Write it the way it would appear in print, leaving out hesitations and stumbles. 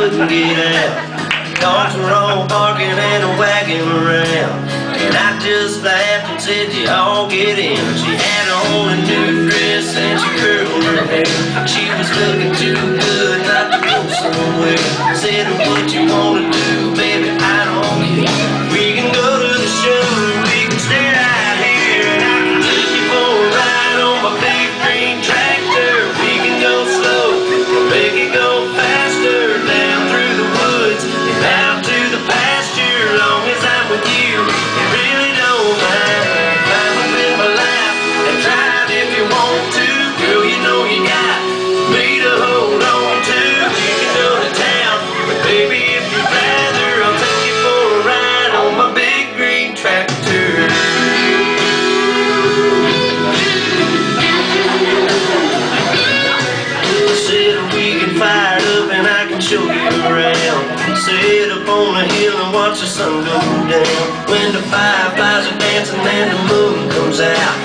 couldn't get out. Dogs were all barking and wagging around, and I just laughed and said, you all get in. She had on a new dress and she curled her hair. She was looking too good not to go somewhere. Said, what you wanna do, baby, I don't care. We can go to the show, we can stay right here, and I can take you for a ride on my big green tractor. We can go slow, make it go faster, down through the woods and out to the pasture. Long as I'm with you, it really don't matter. I'm with my life and drive if you want to. Girl, you know you got me to hold on to. We can go to town, but baby, if you'd rather, I'll take you for a ride on my big green tractor. Said we can fire it up and I can show you around. Sit up on a hill and watch the sun go down. When the fireflies are dancing and the moon comes out,